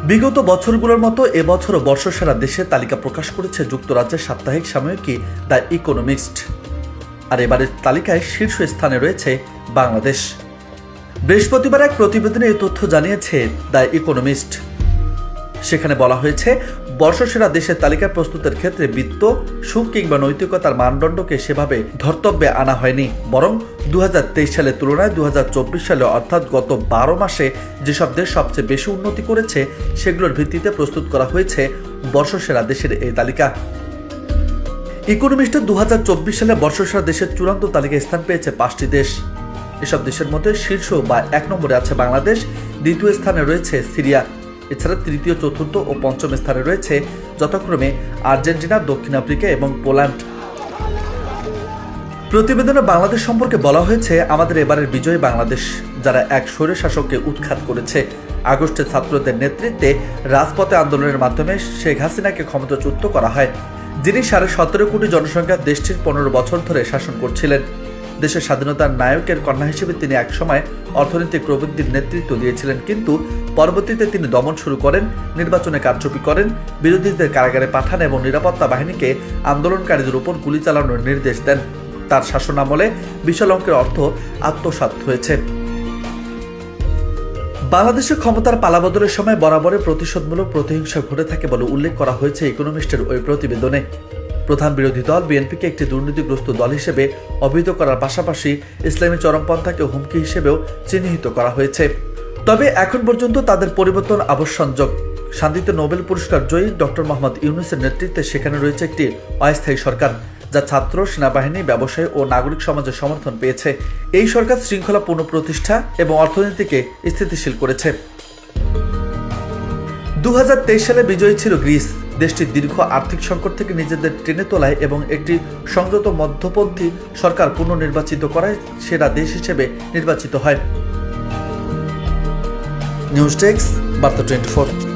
বিগত বছরগুলোর মতো এবছরও বর্ষসেরা দেশের তালিকা প্রকাশ করেছে যুক্তরাজ্যের সাপ্তাহিক সাময়িকী দ্য ইকোনমিস্ট। আর এবারের তালিকায় শীর্ষ স্থানে রয়েছে বাংলাদেশ। বৃহস্পতিবার এক প্রতিবেদনে এই তথ্য জানিয়েছে দ্য ইকোনমিস্ট। সেখানে বলা হয়েছে, বর্ষসেরা দেশের তালিকা প্রস্তুতের ক্ষেত্রে বিত্ত, সুখ কিংবা নৈতিকতার মানদণ্ডকে সেভাবে ধর্তব্যে আনা হয়নি, বরং 2023 সালের তুলনায় 2024 সালে অর্থাৎ গত 12 মাসে যেসব দেশ সবচেয়ে বেশি উন্নতি করেছে সেগুলোর ভিত্তিতে প্রস্তুত করা হয়েছে বর্ষসেরা দেশের এই তালিকা। ইকোনমিস্টের 2024 সালে বর্ষসেরা দেশের চূড়ান্ত তালিকায় স্থান পেয়েছে 5টি দেশ। এসব দেশের মধ্যে শীর্ষ বা 1 নম্বরে আছে বাংলাদেশ, দ্বিতীয় স্থানে রয়েছে সিরিয়া, এছাড়া তৃতীয়, চতুর্থ ও পঞ্চম স্থানে রয়েছে যথাক্রমে আর্জেন্টিনা, দক্ষিণ আফ্রিকা এবং পোল্যান্ড। প্রতিবেদনে বাংলাদেশ সম্পর্কে বলা হয়েছে, আমাদের এবারের বিজয়ী বাংলাদেশ, যারা এক স্বৈরশাসককে উৎখাত করেছে। আগস্টে ছাত্রদের নেতৃত্বে রাজপথে আন্দোলনের মাধ্যমে শেখ হাসিনাকে ক্ষমতাচ্যুত করা হয়, যিনি 17.5 কোটি জনসংখ্যার দেশটির 15 বছর ধরে শাসন করছিলেন। দেশের স্বাধীনতার নায়কের কন্যা হিসেবে তিনি একসময় অর্থনৈতিক প্রবৃদ্ধির নেতৃত্ব দিয়েছিলেন, কিন্তু পরবর্তীতে তিনি দমন শুরু করেন, নির্বাচনে কারচুপি করেন, বিরোধীদের কারাগারে পাঠান এবং নিরাপত্তা বাহিনীকে আন্দোলনকারীদের উপর গুলি চালানোর নির্দেশ দেন। তার শাসনামলে বিশাল অঙ্কের অর্থ আত্মসাৎ হয়েছে। বাংলাদেশের ক্ষমতার পালাবদলের সময় বরাবরের প্রতিশোধমূলক প্রতিহিংসা ঘটে থাকে বলে উল্লেখ করা হয়েছে ইকোনমিস্টের ওই প্রতিবেদনে। প্রধান বিরোধী দল বিএনপিকে একটি দুর্নীতিগ্রস্ত দল হিসেবে অভিহিত করার পাশাপাশি ইসলামী চরমপন্থাকে হুমকি হিসেবেও চিহ্নিত করা হয়েছে। তবে এখন পর্যন্ত তাদের পরিবর্তন আবশ্যক। শান্তিতে নোবেল পুরস্কার জয়ী ডক্টর মোহাম্মদ ইউনূসের নেতৃত্বে সেখানে রয়েছে একটি অস্থায়ী সরকার, যা ছাত্র, সেনাবাহিনী, ব্যবসায়ী ও নাগরিক সমাজের সমর্থন পেয়েছে। এই সরকার শৃঙ্খলা পুনঃপ্রতিষ্ঠা এবং অর্থনীতিকে স্থিতিশীল করেছে। 2023 সালে বিজয়ী ছিল গ্রিস। দেশটির দীর্ঘ আর্থিক সংকট থেকে নিজেদের টেনে তোলায় এবং একটি সংযত মধ্যপন্থী সরকার পুনর্নির্বাচিত করায় সেরা দেশ হিসেবে নির্বাচিত হয়। নিউজ ডেস্ক, বার্তা 24।